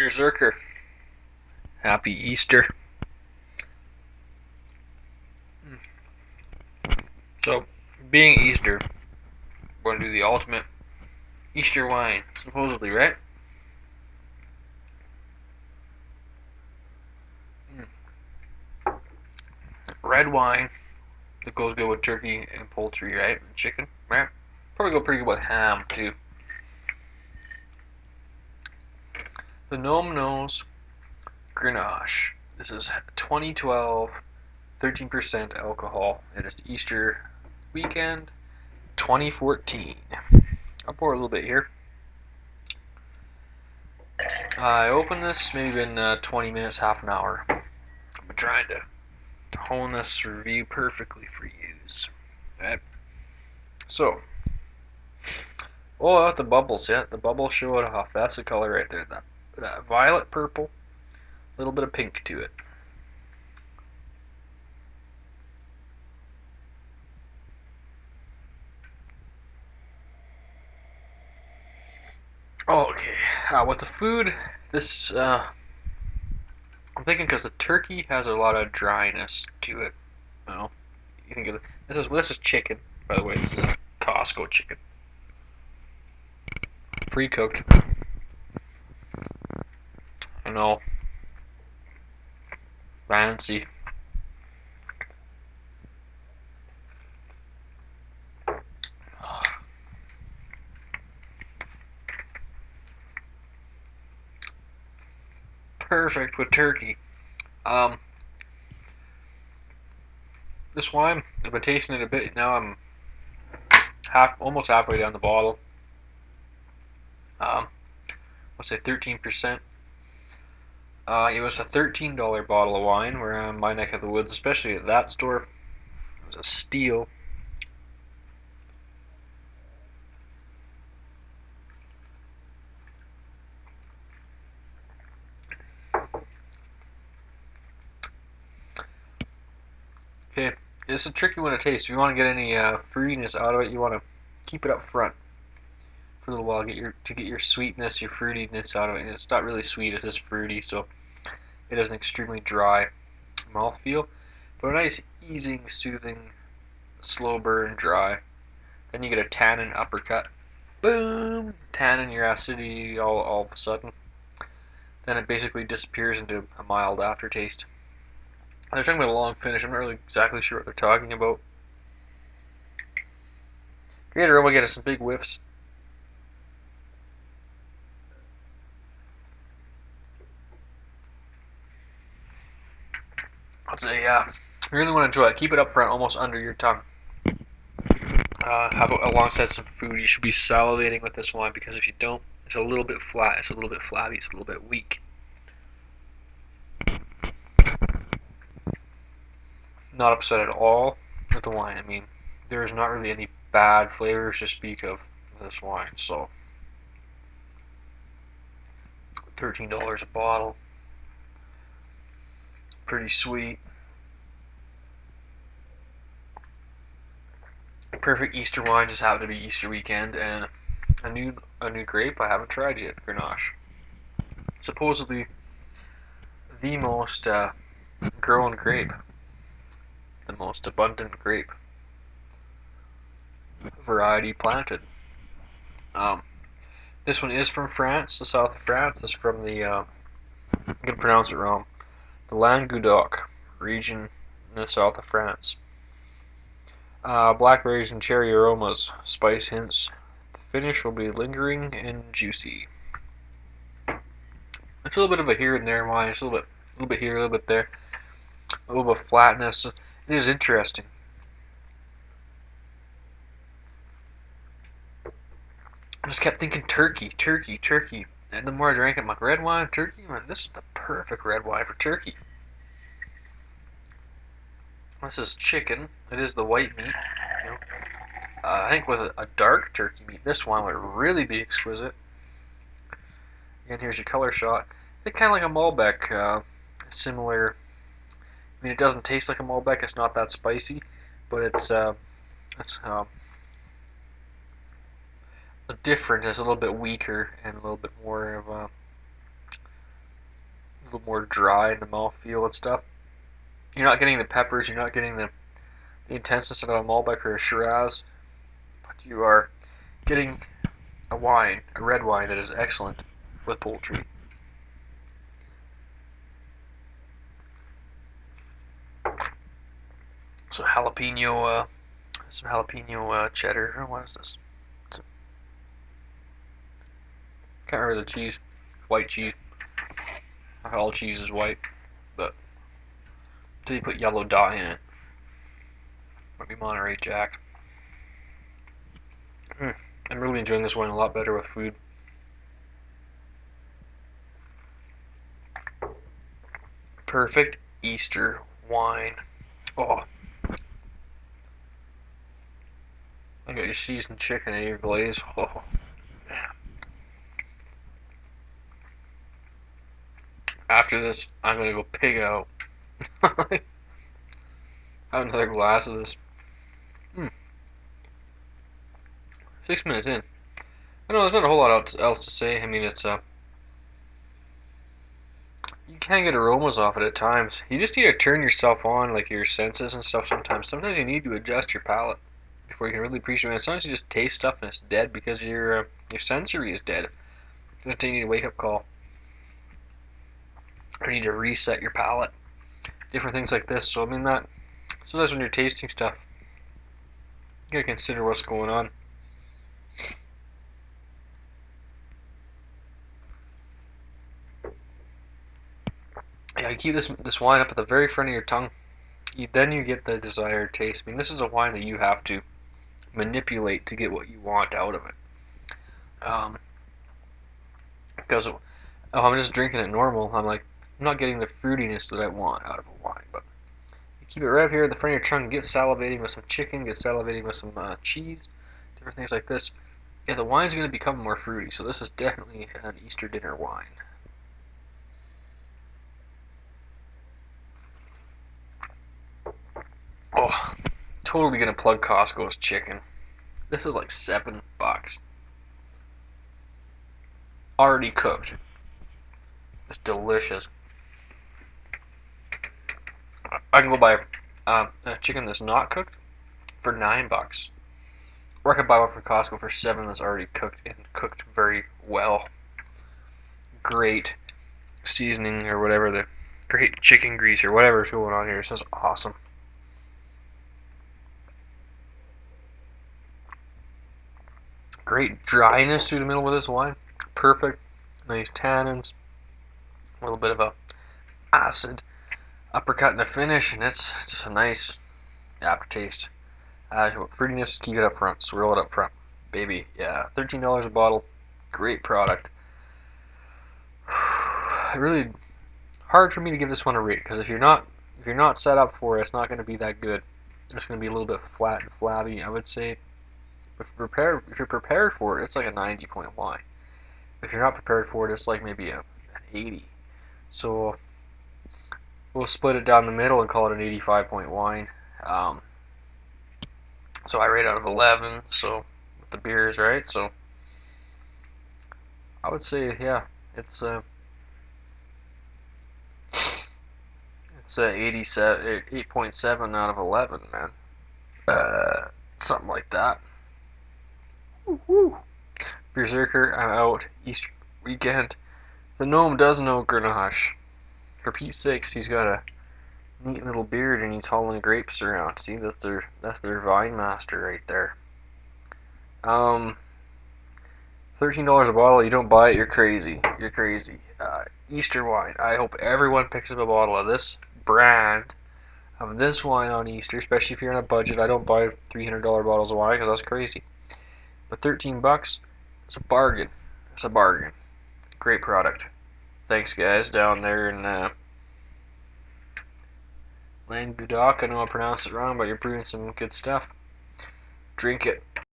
Beerzerker. Happy Easter. So, being Easter, we're going to do the ultimate Easter wine, supposedly, right? Red wine that goes good with turkey and poultry, right? And chicken, right? Probably go pretty good with ham, too. The Gnome Knows Grenache. This is 2012, 13% alcohol. It is Easter weekend, 2014. I'll pour a little bit here. I opened this maybe in 20 minutes, half an hour. I've been trying to hone this review perfectly for use. Right. So, oh, the bubbles, yeah, the bubbles show it off. That's the color right there. That violet purple, a little bit of pink to it. Oh, okay. With the food, this I'm thinking because the turkey has a lot of dryness to it. You know, you think of this is chicken, by the way. This is Costco chicken, pre-cooked. I know, fancy. Perfect with turkey. Um, this wine, I've been tasting it a bit now. I'm almost halfway down the bottle. Let's say 13%. It was a $13 bottle of wine. Where in my neck of the woods, especially at that store, it was a steal. Okay, it's a tricky one to taste. If you want to get any fruitiness out of it, you want to keep it up front for a little while, to get your sweetness, your fruitiness out of it. And it's not really sweet; it's just fruity, so it has an extremely dry mouthfeel, but a nice, easing, soothing, slow burn, dry. Then you get a tannin uppercut. Boom! Tannin your acidity all of a sudden. Then it basically disappears into a mild aftertaste. They're talking about a long finish. I'm not really exactly sure what they're talking about. Great aroma, get us some big whiffs. I'd say, yeah, you really want to enjoy it. Keep it up front, almost under your tongue. Have it alongside some food. You should be salivating with this wine because if you don't, it's a little bit flat, it's a little bit flabby, it's a little bit weak. Not upset at all with the wine. I mean, there's not really any bad flavors to speak of this wine. So, $13 a bottle. Pretty sweet. Perfect Easter wine. Just happened to be Easter weekend, and a new grape I haven't tried yet. Grenache. Supposedly the most grown grape, the most abundant grape variety planted. Um, this one is from France, the south of France. It's from the I'm gonna pronounce it wrong. The Languedoc region in the south of France. Blackberries and cherry aromas, spice hints. The finish will be lingering and juicy. It's a little bit of a here and there wine. It's a little bit here, a little bit there, a little bit of flatness. It is interesting. I just kept thinking turkey, turkey, turkey. And the more I drank it, I'm like, red wine, turkey? Man, this is the perfect red wine for turkey. This is chicken. It is the white meat. You know. I think with a dark turkey meat, this wine would really be exquisite. Again, here's your color shot. It's kind of like a Malbec, similar. I mean, it doesn't taste like a Malbec. It's not that spicy, but it's different. It's a little bit weaker and a little bit more of a little more dry in the mouthfeel and stuff. You're not getting the peppers, you're not getting the intenseness of a Malbec or a Shiraz, but you are getting a wine, a red wine that is excellent with poultry. So jalapeno, some jalapeno cheddar. Or what is this? Can't remember the cheese. White cheese. All cheese is white, but until you put yellow dye in it, might be Monterey Jack. I'm really enjoying this wine a lot better with food. Perfect Easter wine. Oh, I got your seasoned chicken and your glaze. Oh, man. After this, I'm gonna go pig out. Have another glass of this. 6 minutes in. I know there's not a whole lot else to say. I mean, it's you can get aromas off it at times. You just need to turn yourself on, like your senses and stuff. Sometimes you need to adjust your palate before you can really appreciate it. Sometimes you just taste stuff and it's dead because your sensory is dead. Just you need a wake up call. Or you need to reset your palate. Different things like this. So I mean that sometimes when you're tasting stuff, you gotta consider what's going on. Yeah, you keep this wine up at the very front of your tongue. Then you get the desired taste. I mean, this is a wine that you have to manipulate to get what you want out of it. Because if I'm just drinking it normal, I'm not getting the fruitiness that I want out of a wine. But you keep it right here at the front of your tongue. Get salivating with some chicken. Get salivating with some cheese. Different things like this. Yeah, the wine's going to become more fruity. So this is definitely an Easter dinner wine. Oh, totally gonna plug Costco's chicken. This is like $7. Already cooked. It's delicious. I can go buy a chicken that's not cooked for $9. Or I could buy one from Costco for $7 that's already cooked and cooked very well. Great seasoning or whatever, the great chicken grease or whatever's going on here. This is awesome. Great dryness through the middle with this wine. Perfect. Nice tannins. A little bit of a acid uppercut in the finish, and it's just a nice aftertaste. Fruitiness, keep it up front. Swirl it up front. Baby, yeah. $13 a bottle. Great product. Really hard for me to give this one a rate, because if you're not set up for it, it's not going to be that good. It's going to be a little bit flat and flabby, I would say. But if you're prepared for it, it's like a 90-point wine. If you're not prepared for it, it's like maybe an 80. So we'll split it down the middle and call it an 85-point wine. So I rate out of 11. So with the beers, right? So I would say, yeah, it's 87, 8.7 out of 11, man. Something like that. Woo-hoo. Beerzerker, I'm out. Easter weekend. The gnome does know Grenache. For Pete's sakes, he's got a neat little beard and he's hauling grapes around. See, that's their vine master right there. $13 a bottle. You don't buy it, you're crazy. You're crazy. Easter wine. I hope everyone picks up a bottle of this brand of this wine on Easter, especially if you're on a budget. I don't buy $300 bottles of wine because that's crazy. But $13, it's a bargain. It's a bargain. Great product. Thanks, guys, down there in Languedoc. I know I pronounced it wrong, but you're brewing some good stuff. Drink it.